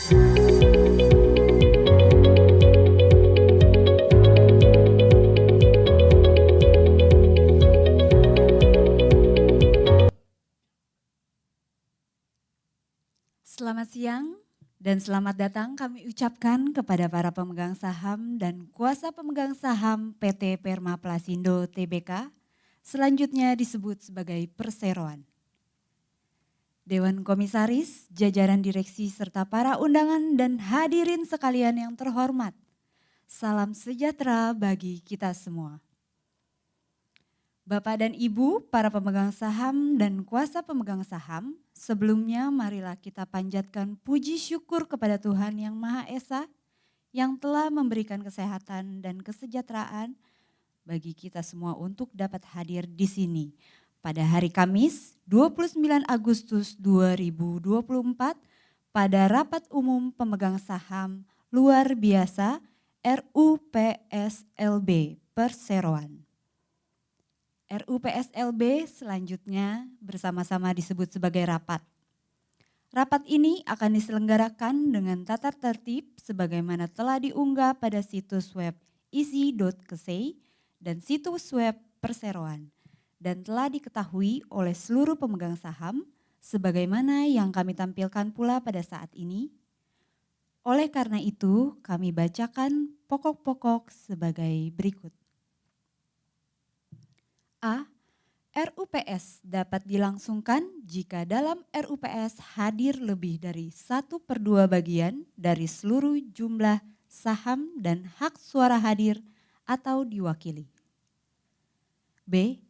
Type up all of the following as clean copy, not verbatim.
Selamat siang dan selamat datang kami ucapkan kepada para pemegang saham dan kuasa pemegang saham PT Perma Plasindo Tbk, selanjutnya disebut sebagai perseroan. Dewan Komisaris, jajaran direksi serta para undangan dan hadirin sekalian yang terhormat. Salam sejahtera bagi kita semua. Bapak dan Ibu, para pemegang saham dan kuasa pemegang saham, sebelumnya marilah kita panjatkan puji syukur kepada Tuhan Yang Maha Esa yang telah memberikan kesehatan dan kesejahteraan bagi kita semua untuk dapat hadir di sini pada hari Kamis 29 Agustus 2024 pada rapat umum pemegang saham luar biasa RUPSLB Perseroan. RUPSLB selanjutnya bersama-sama disebut sebagai rapat. Rapat ini akan diselenggarakan dengan tata tertib sebagaimana telah diunggah pada situs web isi.kesei dan situs web Perseroan dan telah diketahui oleh seluruh pemegang saham sebagaimana yang kami tampilkan pula pada saat ini. Oleh karena itu, kami bacakan pokok-pokok sebagai berikut. A. RUPS dapat dilangsungkan jika dalam RUPS hadir lebih dari 1/2 bagian dari seluruh jumlah saham dan hak suara hadir atau diwakili. B.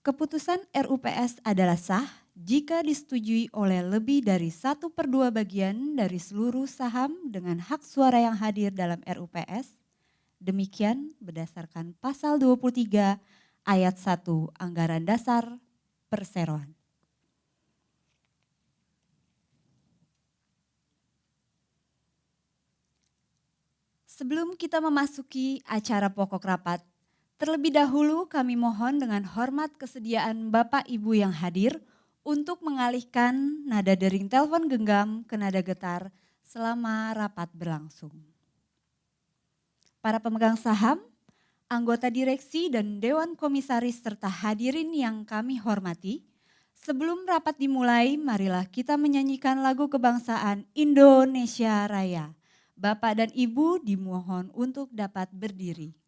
Keputusan RUPS adalah sah jika disetujui oleh lebih dari 1/2 bagian dari seluruh saham dengan hak suara yang hadir dalam RUPS. Demikian berdasarkan pasal 23 ayat 1 Anggaran Dasar Perseroan. Sebelum kita memasuki acara pokok rapat, terlebih dahulu kami mohon dengan hormat kesediaan Bapak Ibu yang hadir untuk mengalihkan nada dering telepon genggam ke nada getar selama rapat berlangsung. Para pemegang saham, anggota direksi dan Dewan Komisaris serta hadirin yang kami hormati, sebelum rapat dimulai marilah kita menyanyikan lagu kebangsaan Indonesia Raya. Bapak dan Ibu dimohon untuk dapat berdiri.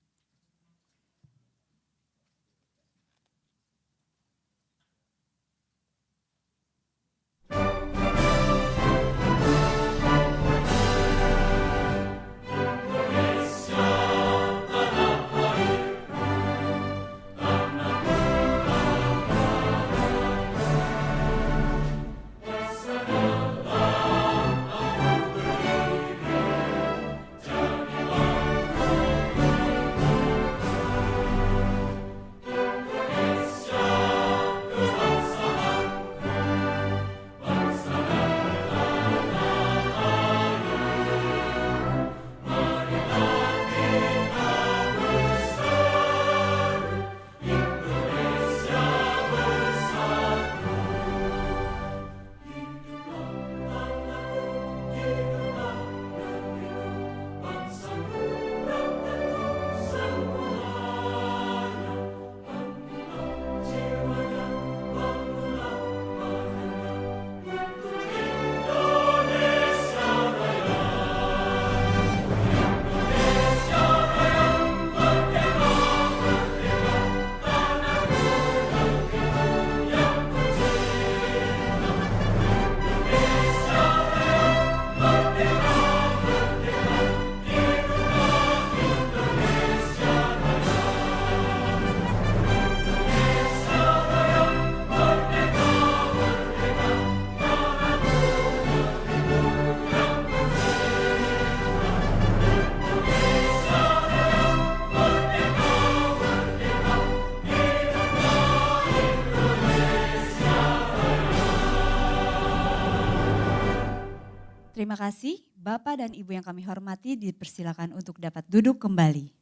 Terima kasih, Bapak dan Ibu yang kami hormati, dipersilakan untuk dapat duduk kembali.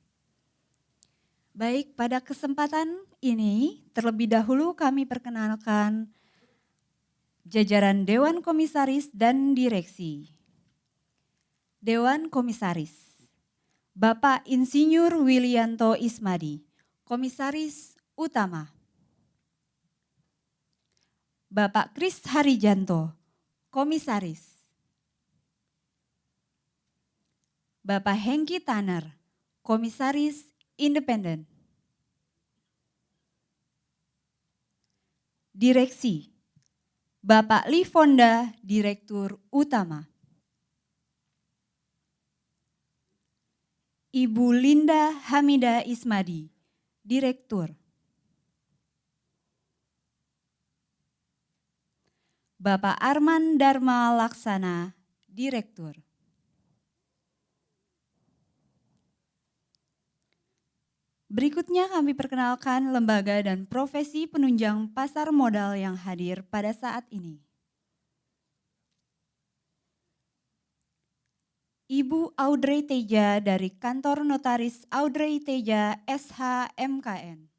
Baik, pada kesempatan ini terlebih dahulu kami perkenalkan jajaran Dewan Komisaris dan Direksi. Dewan Komisaris, Bapak Insinyur Willianto Ismadi, Komisaris Utama. Bapak Kris Harijanto, Komisaris. Bapak Hengki Tanner, Komisaris Independen. Direksi, Bapak Lifonda, Direktur Utama. Ibu Linda Hamida Ismadi, Direktur. Bapak Arman Dharma Laksana, Direktur. Berikutnya kami perkenalkan lembaga dan profesi penunjang pasar modal yang hadir pada saat ini. Ibu Audrey Teja dari Kantor Notaris Audrey Teja SH MKN.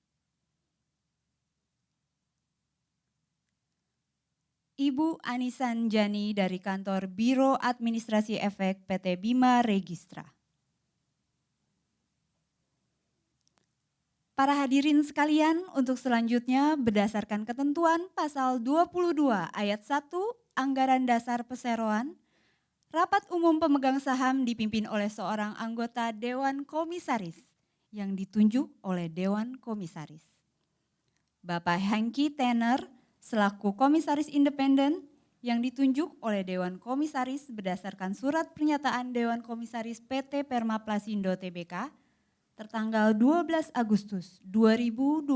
Ibu Anisan Jani dari Kantor Biro Administrasi Efek PT Bima Registra. Para hadirin sekalian, untuk selanjutnya berdasarkan ketentuan pasal 22 ayat 1 Anggaran Dasar Perseroan, rapat umum pemegang saham dipimpin oleh seorang anggota Dewan Komisaris yang ditunjuk oleh Dewan Komisaris. Bapak Hengki Tanner selaku Komisaris Independen yang ditunjuk oleh Dewan Komisaris berdasarkan surat pernyataan Dewan Komisaris PT Permaplasindo Tbk tertanggal 12 Agustus 2024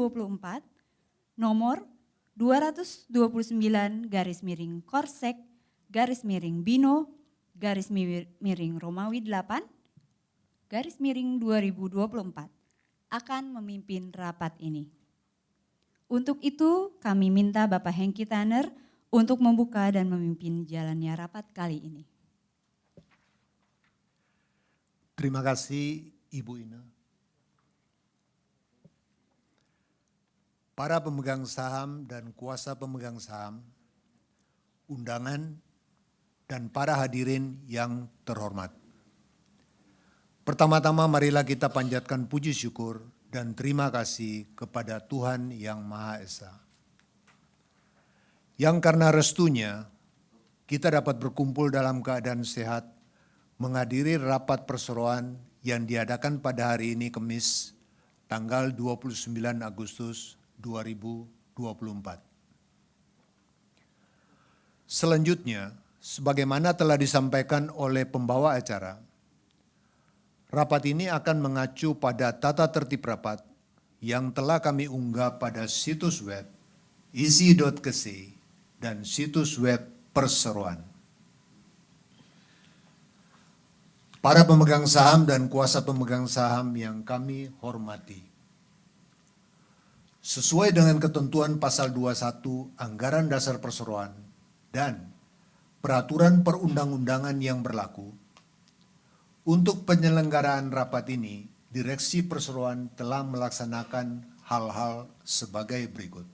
nomor 229-Korsek-Bino Romawi 8-2024 akan memimpin rapat ini. Untuk itu kami minta Bapak Hengki Tanner untuk membuka dan memimpin jalannya rapat kali ini. Terima kasih Ibu Ina. Para pemegang saham dan kuasa pemegang saham, undangan, dan para hadirin yang terhormat. Pertama-tama marilah kita panjatkan puji syukur dan terima kasih kepada Tuhan Yang Maha Esa. Yang karena restunya kita dapat berkumpul dalam keadaan sehat menghadiri rapat perseroan yang diadakan pada hari ini Kamis tanggal 29 Agustus 2024. Selanjutnya, sebagaimana telah disampaikan oleh pembawa acara, rapat ini akan mengacu pada tata tertib rapat yang telah kami unggah pada situs web isi.kc dan situs web perseroan. Para pemegang saham dan kuasa pemegang saham yang kami hormati. Sesuai dengan ketentuan pasal 21 Anggaran Dasar Perseroan dan peraturan perundang-undangan yang berlaku, untuk penyelenggaraan rapat ini, Direksi Perseroan telah melaksanakan hal-hal sebagai berikut.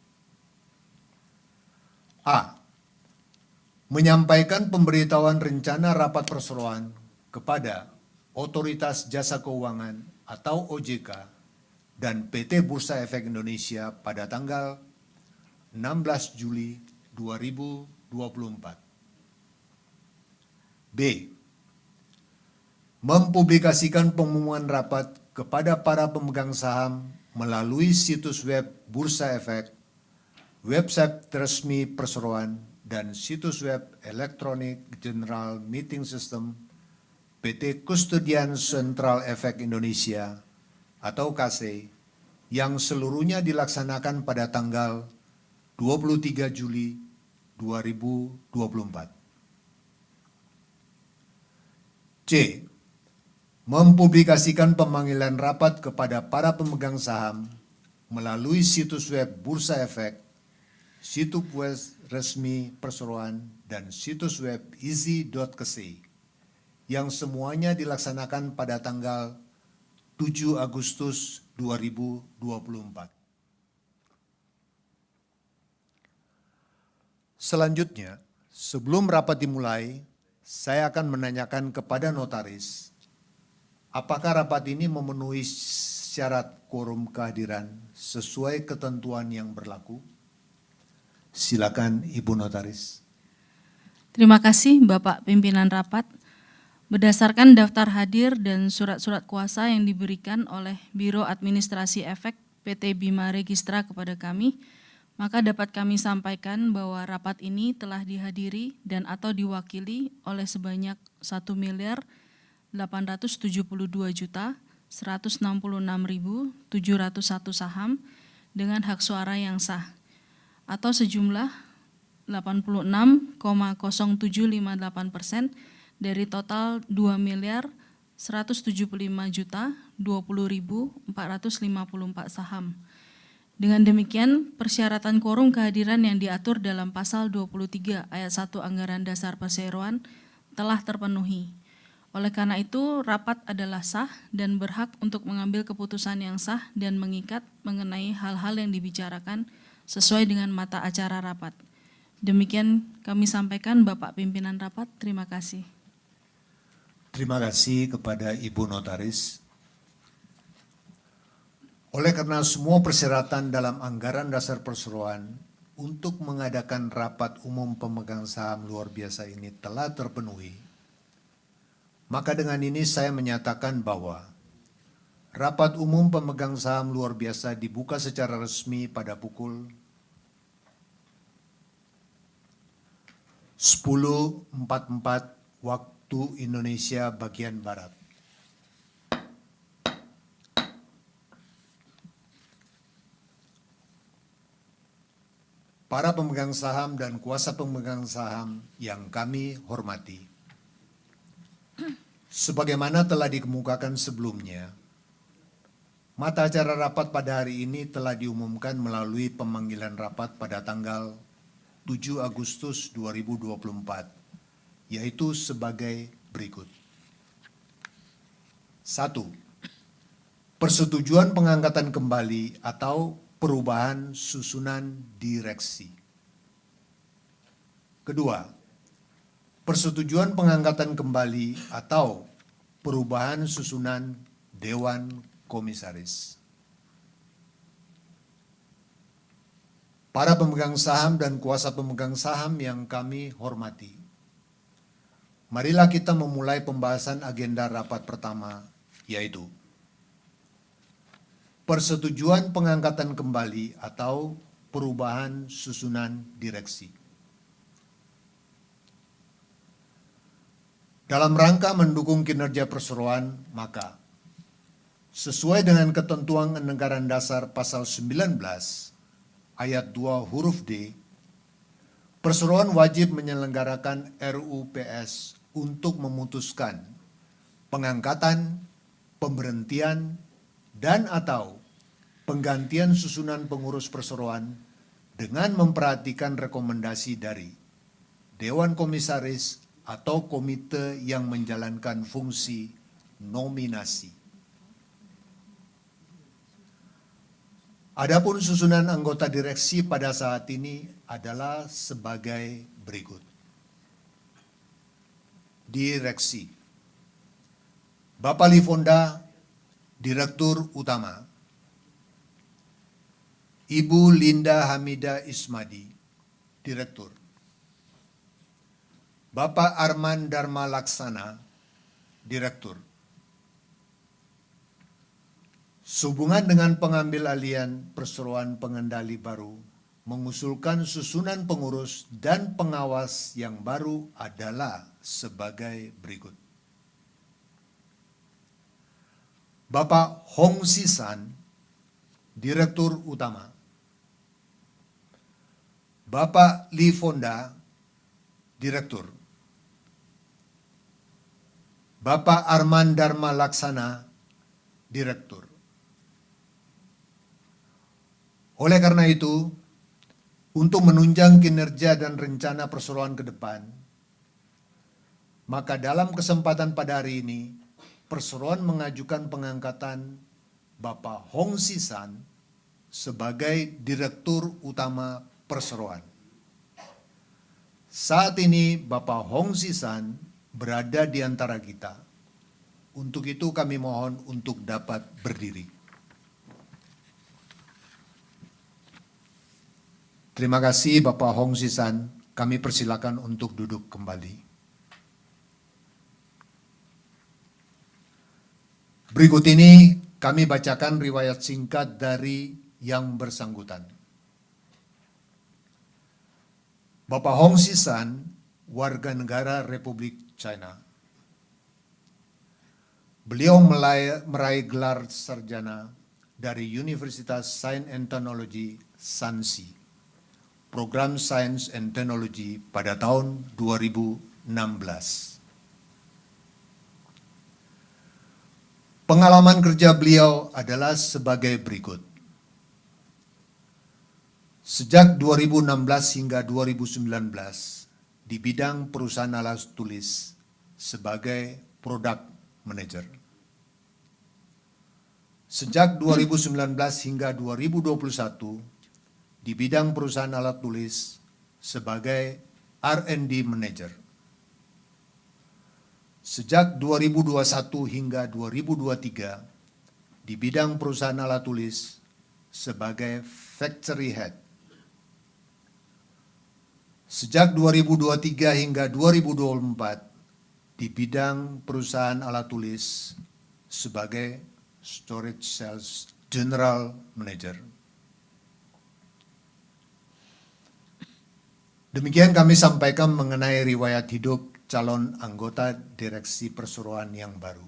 A. Menyampaikan pemberitahuan rencana rapat perseroan kepada Otoritas Jasa Keuangan atau OJK dan PT Bursa Efek Indonesia pada tanggal 16 Juli 2024. B. Mempublikasikan pengumuman rapat kepada para pemegang saham melalui situs web Bursa Efek, website resmi perseroan, dan situs web Electronic General Meeting System PT Kustodian Sentral Efek Indonesia atau KC yang seluruhnya dilaksanakan pada tanggal 23 Juli 2024. C. Mempublikasikan pemanggilan rapat kepada para pemegang saham melalui situs web Bursa Efek, situs web resmi perseroan, dan situs web isi.kc yang semuanya dilaksanakan pada tanggal 7 Agustus 2024. Selanjutnya, sebelum rapat dimulai, saya akan menanyakan kepada notaris, apakah rapat ini memenuhi syarat quorum kehadiran sesuai ketentuan yang berlaku? Silakan Ibu Notaris. Terima kasih Bapak Pimpinan Rapat. Berdasarkan daftar hadir dan surat-surat kuasa yang diberikan oleh Biro Administrasi Efek PT Bima Registra kepada kami, maka dapat kami sampaikan bahwa rapat ini telah dihadiri dan atau diwakili oleh sebanyak 1.082.166.701 saham dengan hak suara yang sah, atau sejumlah 86,0758% dari total 2.175.020.454 saham. Dengan demikian, persyaratan quorum kehadiran yang diatur dalam pasal 23 ayat 1 Anggaran Dasar Perseroan telah terpenuhi. Oleh karena itu, rapat adalah sah dan berhak untuk mengambil keputusan yang sah dan mengikat mengenai hal-hal yang dibicarakan sesuai dengan mata acara rapat. Demikian kami sampaikan Bapak Pimpinan Rapat, terima kasih. Terima kasih kepada Ibu Notaris. Oleh karena semua persyaratan dalam Anggaran Dasar Perseroan untuk mengadakan rapat umum pemegang saham luar biasa ini telah terpenuhi, maka dengan ini saya menyatakan bahwa rapat umum pemegang saham luar biasa dibuka secara resmi pada pukul 10.44 waktu Indonesia bagian Barat. Para pemegang saham dan kuasa pemegang saham yang kami hormati, sebagaimana telah dikemukakan sebelumnya, mata acara rapat pada hari ini telah diumumkan melalui pemanggilan rapat pada tanggal 7 Agustus 2024, yaitu sebagai berikut. 1. Persetujuan pengangkatan kembali atau perubahan susunan direksi. Kedua, persetujuan pengangkatan kembali atau perubahan susunan Dewan Komisaris. Para pemegang saham dan kuasa pemegang saham yang kami hormati, marilah kita memulai pembahasan agenda rapat pertama, yaitu persetujuan pengangkatan kembali atau perubahan susunan direksi. Dalam rangka mendukung kinerja perseroan, maka sesuai dengan ketentuan Anggaran Dasar Pasal 19 ayat 2 huruf D, perseroan wajib menyelenggarakan RUPS untuk memutuskan pengangkatan, pemberhentian, dan atau penggantian susunan pengurus perseroan dengan memperhatikan rekomendasi dari Dewan Komisaris atau komite yang menjalankan fungsi nominasi. Adapun susunan anggota direksi pada saat ini adalah sebagai berikut. Direksi: Bapak Lifonda, Direktur Utama. Ibu Linda Hamida Ismadi, Direktur. Bapak Arman Dharma Laksana, Direktur. Sehubungan dengan pengambil alihan perseroan pengendali baru, mengusulkan susunan pengurus dan pengawas yang baru adalah sebagai berikut. Bapak Hong Sisan, Direktur Utama. Bapak Li Fonda, Direktur. Bapak Arman Dharma Laksana, Direktur. Oleh karena itu, untuk menunjang kinerja dan rencana perseroan ke depan, maka dalam kesempatan pada hari ini, perseroan mengajukan pengangkatan Bapak Hong Sisan sebagai Direktur Utama Perseroan. Saat ini Bapak Hong Sisan berada di antara kita. Untuk itu kami mohon untuk dapat berdiri. Terima kasih Bapak Hong Sisan, kami persilakan untuk duduk kembali. Berikut ini kami bacakan riwayat singkat dari yang bersangkutan. Bapak Hong Sisan, warga negara Republik China. Beliau meraih gelar sarjana dari Universitas Science and Technology Shanxi, program Science and Technology pada tahun 2016. Pengalaman kerja beliau adalah sebagai berikut. Sejak 2016 hingga 2019 di bidang perusahaan alat tulis sebagai product manager. Sejak 2019 hingga 2021 di bidang perusahaan alat tulis sebagai R&D manager. Sejak 2021 hingga 2023 di bidang perusahaan alat tulis sebagai factory head. Sejak 2023 hingga 2024 di bidang perusahaan alat tulis sebagai storage sales general manager. Demikian kami sampaikan mengenai riwayat hidup calon anggota direksi perseroan yang baru.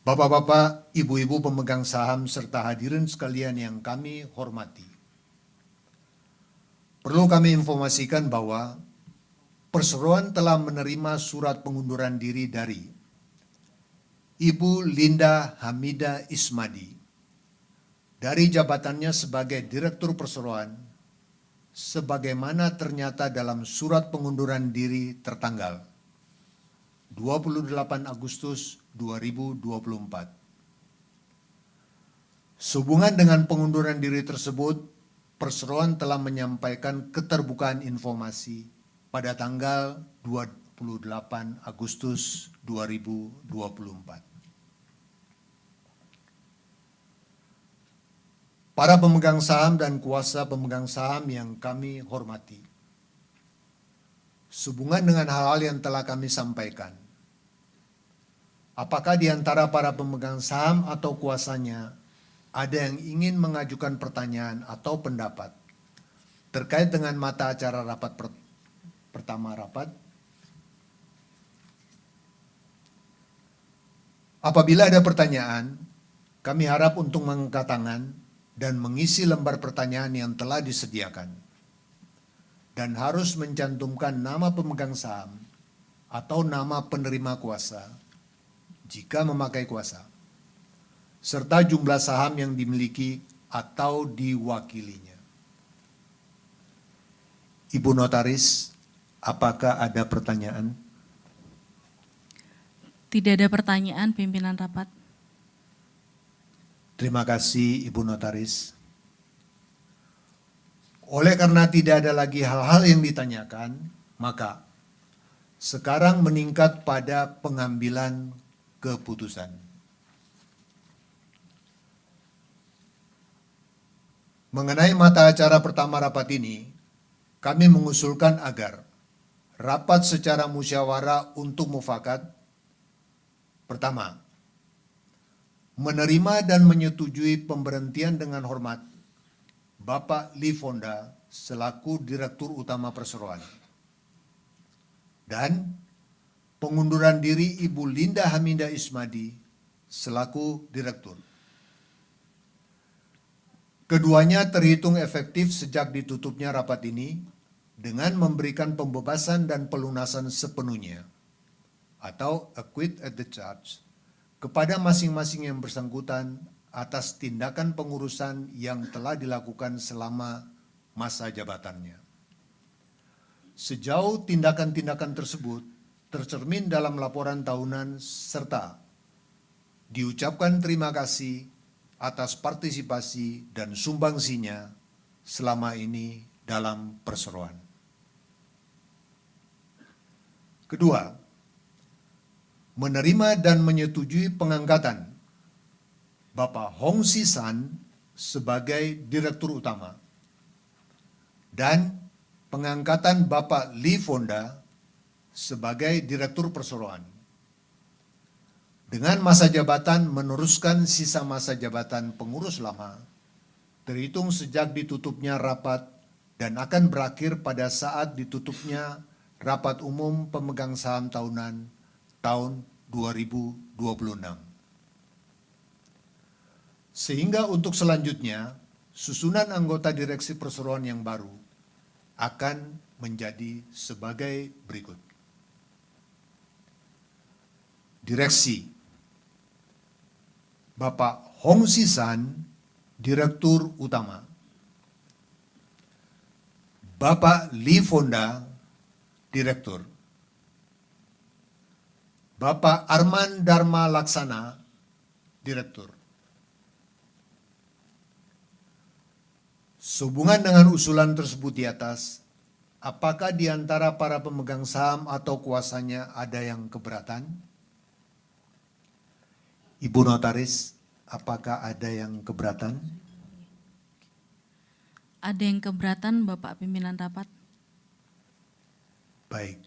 Bapak-bapak, ibu-ibu pemegang saham serta hadirin sekalian yang kami hormati. Perlu kami informasikan bahwa perseroan telah menerima surat pengunduran diri dari Ibu Linda Hamida Ismadi dari jabatannya sebagai Direktur Perseroan sebagaimana ternyata dalam surat pengunduran diri tertanggal 28 Agustus 2024. Sehubungan dengan pengunduran diri tersebut, Perseroan telah menyampaikan keterbukaan informasi pada tanggal 28 Agustus 2024. Para pemegang saham dan kuasa pemegang saham yang kami hormati, sehubungan dengan hal-hal yang telah kami sampaikan, apakah di antara para pemegang saham atau kuasanya ada yang ingin mengajukan pertanyaan atau pendapat terkait dengan mata acara rapat pertama rapat? Apabila ada pertanyaan, kami harap untuk mengangkat tangan dan mengisi lembar pertanyaan yang telah disediakan, dan harus mencantumkan nama pemegang saham atau nama penerima kuasa jika memakai kuasa, serta jumlah saham yang dimiliki atau diwakilinya. Ibu Notaris, apakah ada pertanyaan? Tidak ada pertanyaan, pimpinan rapat. Terima kasih Ibu Notaris. Oleh karena tidak ada lagi hal-hal yang ditanyakan, maka sekarang meningkat pada pengambilan keputusan. Mengenai mata acara pertama rapat ini, kami mengusulkan agar rapat secara musyawarah untuk mufakat. Pertama, menerima dan menyetujui pemberhentian dengan hormat Bapak Lee Fonda selaku Direktur Utama Perseroan, dan pengunduran diri Ibu Linda Hamida Ismadi selaku Direktur. Keduanya terhitung efektif sejak ditutupnya rapat ini dengan memberikan pembebasan dan pelunasan sepenuhnya atau acquit at the charge kepada masing-masing yang bersangkutan atas tindakan pengurusan yang telah dilakukan selama masa jabatannya. Sejauh tindakan-tindakan tersebut tercermin dalam laporan tahunan serta diucapkan terima kasih atas partisipasi dan sumbangsinya selama ini dalam perseroan. Kedua, menerima dan menyetujui pengangkatan Bapak Hong Si San sebagai Direktur Utama dan pengangkatan Bapak Lee Fonda sebagai Direktur Perseroan. Dengan masa jabatan meneruskan sisa masa jabatan pengurus lama, terhitung sejak ditutupnya rapat dan akan berakhir pada saat ditutupnya Rapat Umum Pemegang Saham Tahunan tahun 2026. Sehingga untuk selanjutnya, susunan anggota direksi perseroan yang baru akan menjadi sebagai berikut. Direksi: Bapak Hong Si San, Direktur Utama. Bapak Lee Fonda, Direktur. Bapak Arman Dharma Laksana, Direktur. Sehubungan dengan usulan tersebut di atas, apakah di antara para pemegang saham atau kuasanya ada yang keberatan? Ibu Notaris, apakah ada yang keberatan? Ada yang keberatan, Bapak Pimpinan Rapat? Baik.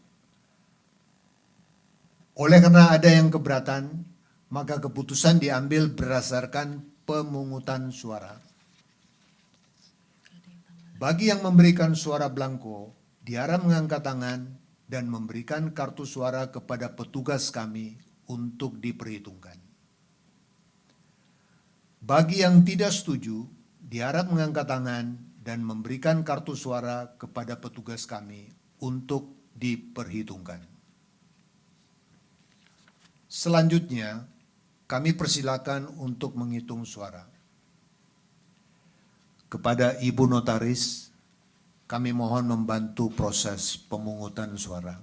Oleh karena ada yang keberatan, maka keputusan diambil berdasarkan pemungutan suara. Bagi yang memberikan suara blanko, diharap mengangkat tangan dan memberikan kartu suara kepada petugas kami untuk diperhitungkan. Bagi yang tidak setuju, diharap mengangkat tangan dan memberikan kartu suara kepada petugas kami untuk diperhitungkan. Selanjutnya, kami persilakan untuk menghitung suara. Kepada Ibu Notaris, kami mohon membantu proses pemungutan suara.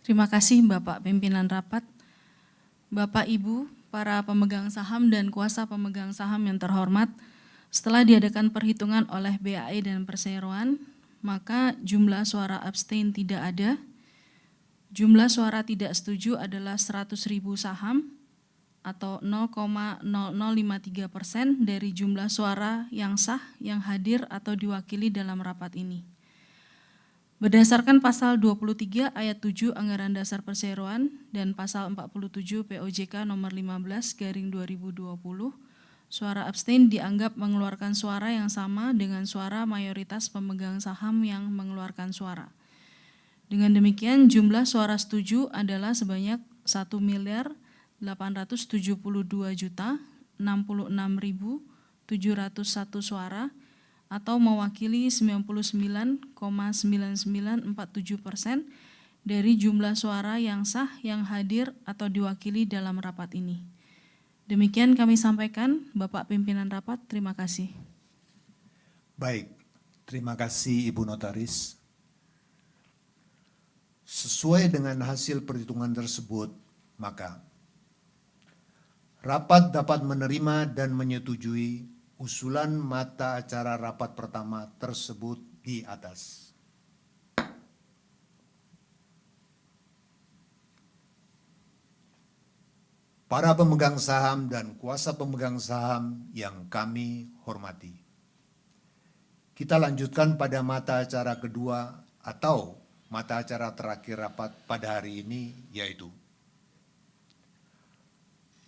Terima kasih Bapak Pimpinan Rapat. Bapak Ibu, para pemegang saham dan kuasa pemegang saham yang terhormat, setelah diadakan perhitungan oleh BAE dan Perseroan, maka jumlah suara abstain tidak ada. Jumlah suara tidak setuju adalah 100.000 saham atau 0,0053% dari jumlah suara yang sah yang hadir atau diwakili dalam rapat ini. Berdasarkan pasal 23 ayat 7 Anggaran Dasar Perseroan dan pasal 47 POJK nomor 15/2020, suara abstain dianggap mengeluarkan suara yang sama dengan suara mayoritas pemegang saham yang mengeluarkan suara. Dengan demikian jumlah suara setuju adalah sebanyak 1.872.066.701 suara atau mewakili 99,9947% dari jumlah suara yang sah yang hadir atau diwakili dalam rapat ini. Demikian kami sampaikan, Bapak Pimpinan Rapat, terima kasih. Baik, terima kasih Ibu Notaris. Sesuai dengan hasil perhitungan tersebut, maka rapat dapat menerima dan menyetujui usulan mata acara rapat pertama tersebut di atas. Para pemegang saham dan kuasa pemegang saham yang kami hormati. Kita lanjutkan pada mata acara kedua atau mata acara terakhir rapat pada hari ini, yaitu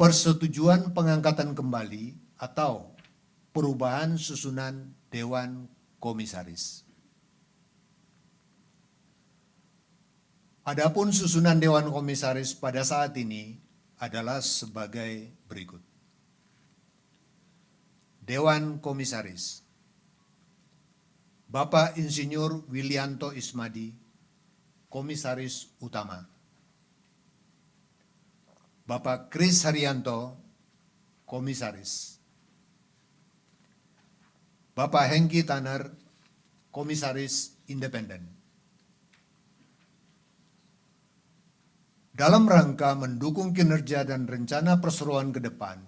persetujuan pengangkatan kembali atau perubahan susunan Dewan Komisaris. Adapun susunan Dewan Komisaris pada saat ini adalah sebagai berikut. Dewan Komisaris: Bapak Insinyur Willianto Ismadi, Komisaris Utama. Bapak Kris Haryanto, Komisaris. Bapak Hengki Tanner, Komisaris Independen. Dalam rangka mendukung kinerja dan rencana perseroan ke depan,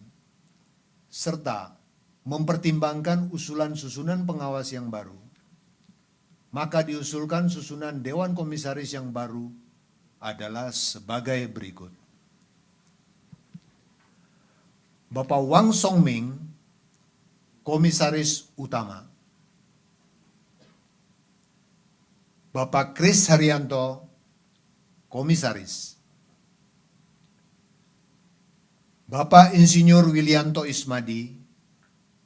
serta mempertimbangkan usulan susunan pengawas yang baru, maka diusulkan susunan Dewan Komisaris yang baru adalah sebagai berikut. Bapak Wang Songming, Komisaris Utama. Bapak Kris Haryanto, Komisaris. Bapak Insinyur Wilianto Ismadi,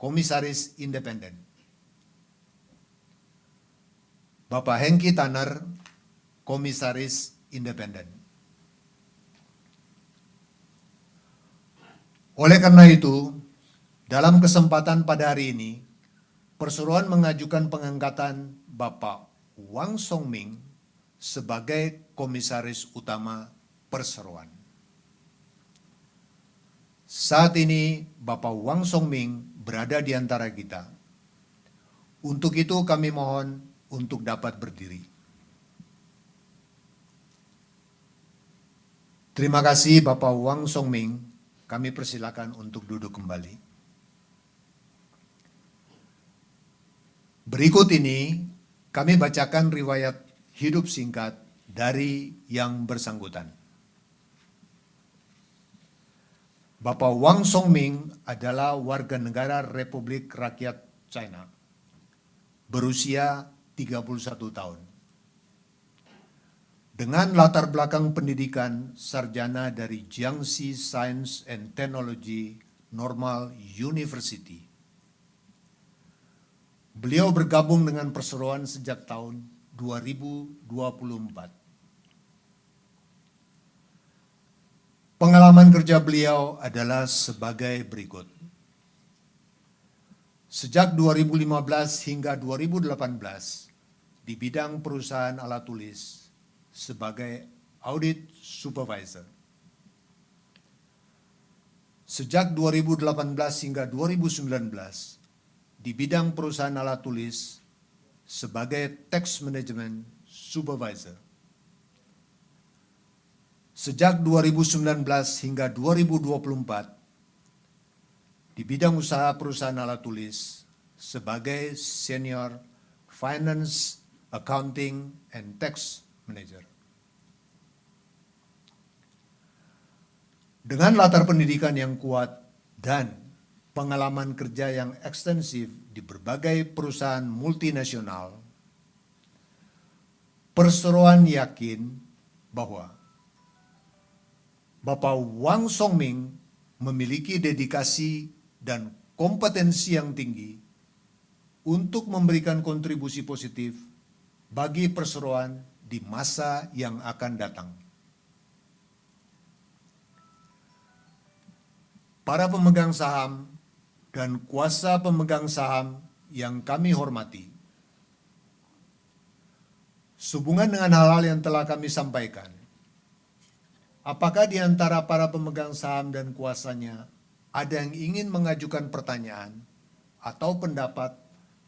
Komisaris Independen. Bapak Hengki Tanner, Komisaris Independen. Oleh karena itu, dalam kesempatan pada hari ini, Perseroan mengajukan pengangkatan Bapak Wang Songming sebagai Komisaris Utama Perseroan. Saat ini Bapak Wang Songming berada di antara kita. Untuk itu kami mohon untuk dapat berdiri. Terima kasih Bapak Wang Songming. Kami persilakan untuk duduk kembali. Berikut ini kami bacakan riwayat hidup singkat dari yang bersangkutan. Bapak Wang Songming adalah warga negara Republik Rakyat China, berusia 31 tahun. Dengan latar belakang pendidikan sarjana dari Jiangxi Science and Technology Normal University. Beliau bergabung dengan Perseroan sejak tahun 2024. Pengalaman kerja beliau adalah sebagai berikut. Sejak 2015 hingga 2018 di bidang perusahaan alat tulis sebagai audit supervisor. Sejak 2018 hingga 2019 di bidang perusahaan alat tulis sebagai tax management supervisor. Sejak 2019 hingga 2024 di bidang usaha perusahaan alat tulis sebagai senior finance, accounting, and tax manager. Dengan latar pendidikan yang kuat dan pengalaman kerja yang ekstensif di berbagai perusahaan multinasional, Perseroan yakin bahwa Bapak Wang Songming memiliki dedikasi dan kompetensi yang tinggi untuk memberikan kontribusi positif bagi Perseroan di masa yang akan datang. Para pemegang saham dan kuasa pemegang saham yang kami hormati, sehubungan dengan hal-hal yang telah kami sampaikan, apakah di antara para pemegang saham dan kuasanya ada yang ingin mengajukan pertanyaan atau pendapat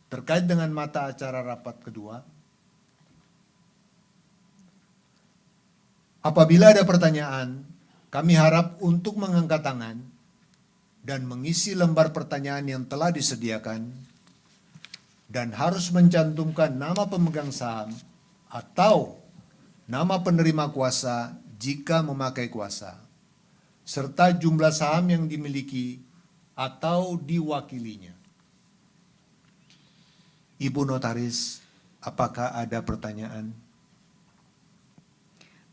terkait dengan mata acara rapat kedua? Apabila ada pertanyaan, kami harap untuk mengangkat tangan dan mengisi lembar pertanyaan yang telah disediakan dan harus mencantumkan nama pemegang saham atau nama penerima kuasa jika memakai kuasa, serta jumlah saham yang dimiliki atau diwakilinya. Ibu Notaris, apakah ada pertanyaan?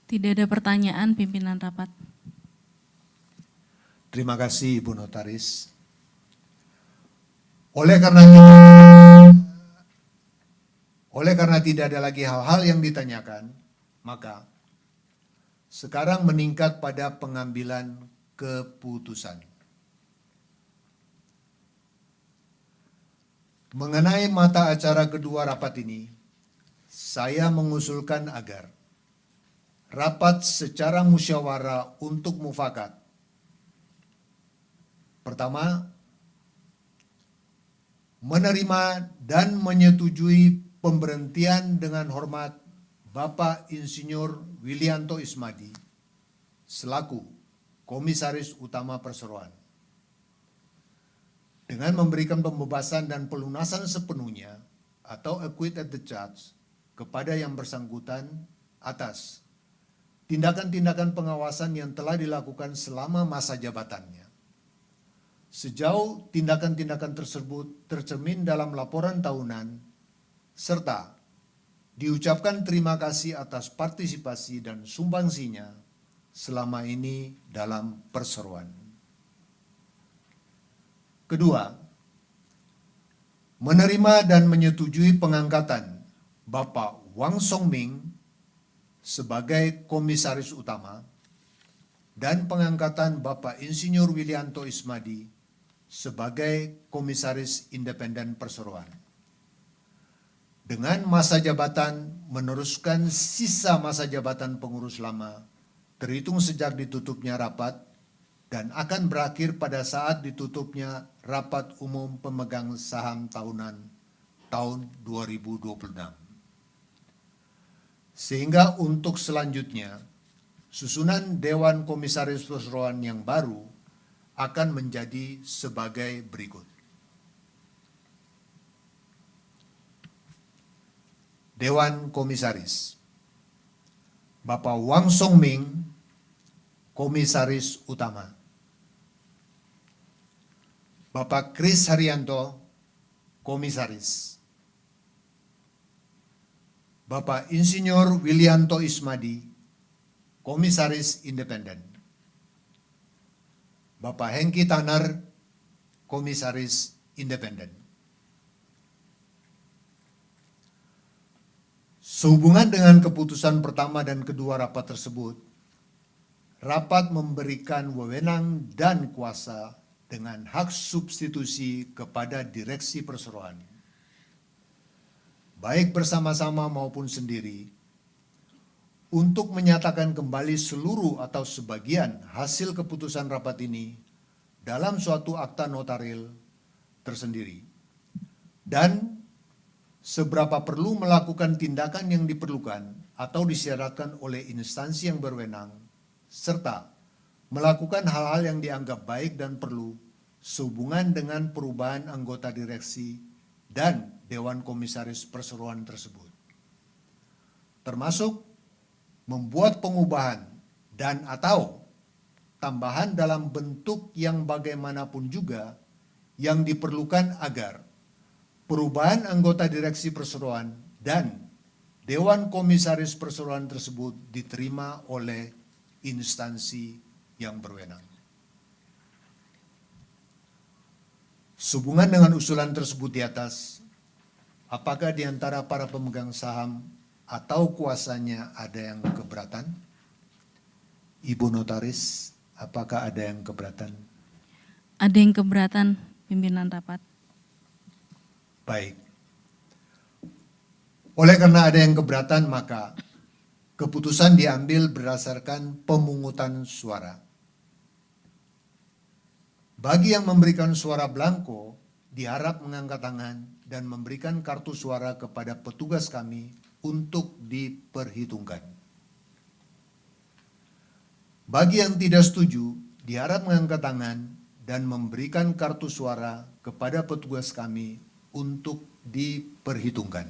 Tidak ada pertanyaan, pimpinan rapat. Terima kasih Ibu Notaris. Oleh karena tidak ada lagi hal-hal yang ditanyakan, maka sekarang meningkat pada pengambilan keputusan. Mengenai mata acara kedua rapat ini, saya mengusulkan agar rapat secara musyawarah untuk mufakat. Pertama, menerima dan menyetujui pemberhentian dengan hormat Bapak Insinyur Wilianto Ismadi selaku Komisaris Utama Perseroan. dengan memberikan pembebasan dan pelunasan sepenuhnya atau acquit at the charge kepada yang bersangkutan atas tindakan-tindakan pengawasan yang telah dilakukan selama masa jabatannya. Sejauh tindakan-tindakan tersebut tercermin dalam laporan tahunan, serta diucapkan terima kasih atas partisipasi dan sumbangsinya selama ini dalam perseroan. Kedua, menerima dan menyetujui pengangkatan Bapak Wang Songming sebagai Komisaris Utama dan pengangkatan Bapak Insinyur Wilianto Ismadi sebagai Komisaris Independen Perseroan. Dengan masa jabatan meneruskan sisa masa jabatan pengurus lama terhitung sejak ditutupnya rapat dan akan berakhir pada saat ditutupnya Rapat Umum Pemegang Saham Tahunan tahun 2026. Sehingga untuk selanjutnya, susunan Dewan Komisaris Perseroan yang baru akan menjadi sebagai berikut. Dewan Komisaris. Bapak Wang Songming, Komisaris Utama. Bapak Kris Haryanto, Komisaris. Bapak Insinyur Wilianto Ismadi, Komisaris Independen. Bapak Hengki Tanar, Komisaris Independen. Sehubungan dengan keputusan pertama dan kedua rapat tersebut, rapat memberikan wewenang dan kuasa dengan hak substitusi kepada direksi perseroan, baik bersama-sama maupun sendiri, untuk menyatakan kembali seluruh atau sebagian hasil keputusan rapat ini dalam suatu akta notaril tersendiri, dan seberapa perlu melakukan tindakan yang diperlukan atau disyaratkan oleh instansi yang berwenang, serta melakukan hal-hal yang dianggap baik dan perlu sehubungan dengan perubahan anggota direksi dan Dewan Komisaris Perseroan tersebut, termasuk membuat pengubahan dan atau tambahan dalam bentuk yang bagaimanapun juga yang diperlukan agar perubahan anggota direksi perseroan dan Dewan Komisaris Perseroan tersebut diterima oleh instansi yang berwenang. Sehubungan dengan usulan tersebut di atas, apakah di antara para pemegang saham atau kuasanya ada yang keberatan? Ibu Notaris, apakah ada yang keberatan? Ada yang keberatan, pimpinan rapat. Baik. Oleh karena ada yang keberatan, maka keputusan diambil berdasarkan pemungutan suara. Bagi yang memberikan suara blanko, diharap mengangkat tangan dan memberikan kartu suara kepada petugas kami untuk diperhitungkan. Bagi yang tidak setuju, diharap mengangkat tangan dan memberikan kartu suara kepada petugas kami untuk diperhitungkan.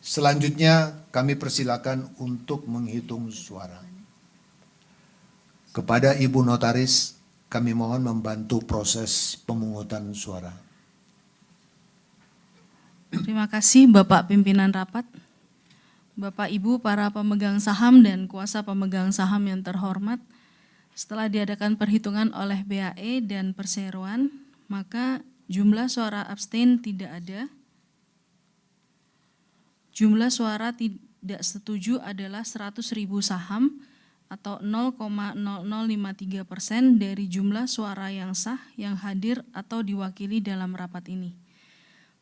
Selanjutnya kami persilakan untuk menghitung suara. Kepada Ibu Notaris, kami mohon membantu proses pemungutan suara. Terima kasih Bapak Pimpinan Rapat, Bapak Ibu para pemegang saham dan kuasa pemegang saham yang terhormat. Setelah diadakan perhitungan oleh BAE dan Perseroan, maka jumlah suara abstain tidak ada. Jumlah suara tidak setuju adalah 100.000 saham atau 0,0053% dari jumlah suara yang sah yang hadir atau diwakili dalam rapat ini.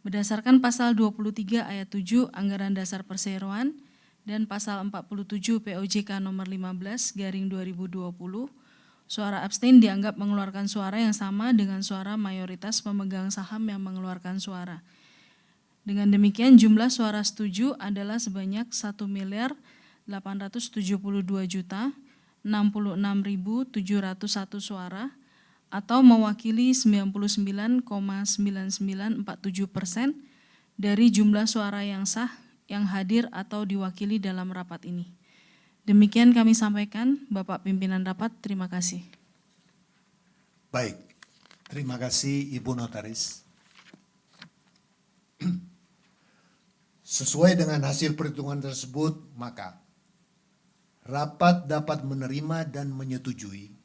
Berdasarkan pasal 23 ayat 7 Anggaran Dasar Perseroan dan pasal 47 POJK nomor 15/2020, suara abstain dianggap mengeluarkan suara yang sama dengan suara mayoritas pemegang saham yang mengeluarkan suara. Dengan demikian jumlah suara setuju adalah sebanyak 1.872.066.701 suara atau mewakili 99,9947% dari jumlah suara yang sah yang hadir atau diwakili dalam rapat ini. Demikian kami sampaikan, Bapak Pimpinan Rapat, terima kasih. Baik, terima kasih Ibu Notaris. Sesuai dengan hasil perhitungan tersebut, maka rapat dapat menerima dan menyetujui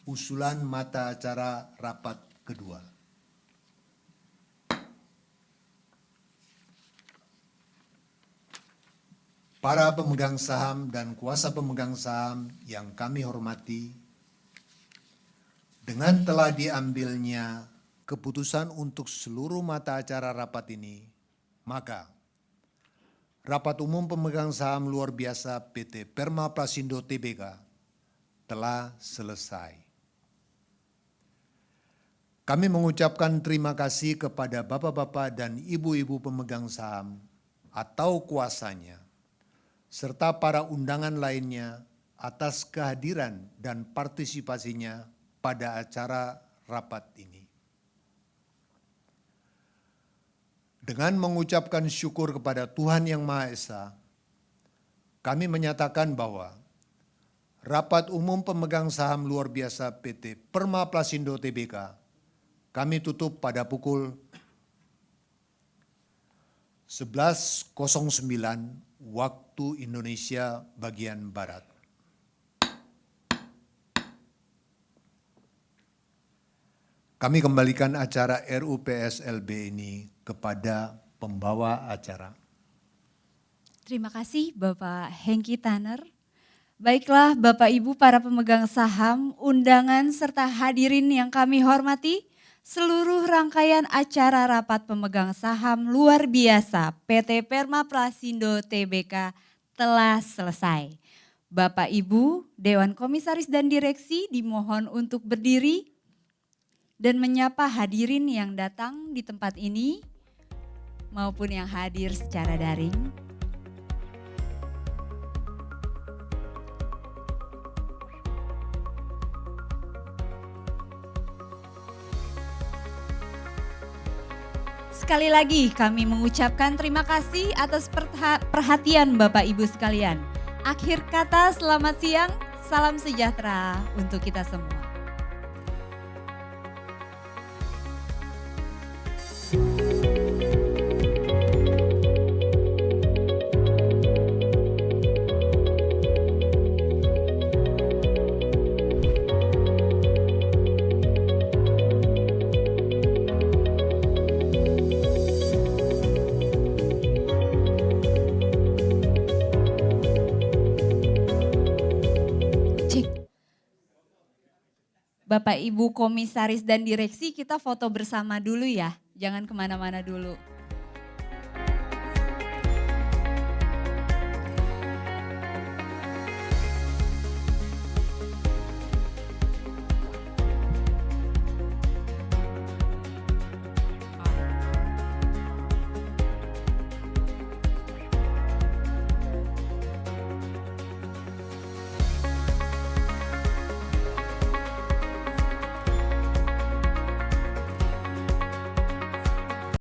usulan mata acara rapat kedua. Para pemegang saham dan kuasa pemegang saham yang kami hormati, dengan telah diambilnya keputusan untuk seluruh mata acara rapat ini, maka Rapat Umum Pemegang Saham Luar Biasa PT Perma Prasindo Tbk telah selesai. Kami mengucapkan terima kasih kepada bapak-bapak dan ibu-ibu pemegang saham atau kuasanya, serta para undangan lainnya atas kehadiran dan partisipasinya pada acara rapat ini. Dengan mengucapkan syukur kepada Tuhan Yang Maha Esa, kami menyatakan bahwa Rapat Umum Pemegang Saham Luar Biasa PT Perma Prasindo Tbk kami tutup pada pukul 11.09 waktu Indonesia bagian Barat. Kami kembalikan acara RUPSLB ini kepada pembawa acara. Terima kasih Bapak Hengki Tanner. Baiklah Bapak Ibu para pemegang saham, undangan serta hadirin yang kami hormati, seluruh rangkaian acara rapat pemegang saham luar biasa PT Perma Prasindo Tbk telah selesai. Bapak Ibu, Dewan Komisaris dan Direksi dimohon untuk berdiri dan menyapa hadirin yang datang di tempat ini maupun yang hadir secara daring. Sekali lagi kami mengucapkan terima kasih atas perhatian Bapak Ibu sekalian. Akhir kata selamat siang, salam sejahtera untuk kita semua. Bapak Ibu Komisaris dan Direksi kita foto bersama dulu ya, jangan kemana-mana dulu.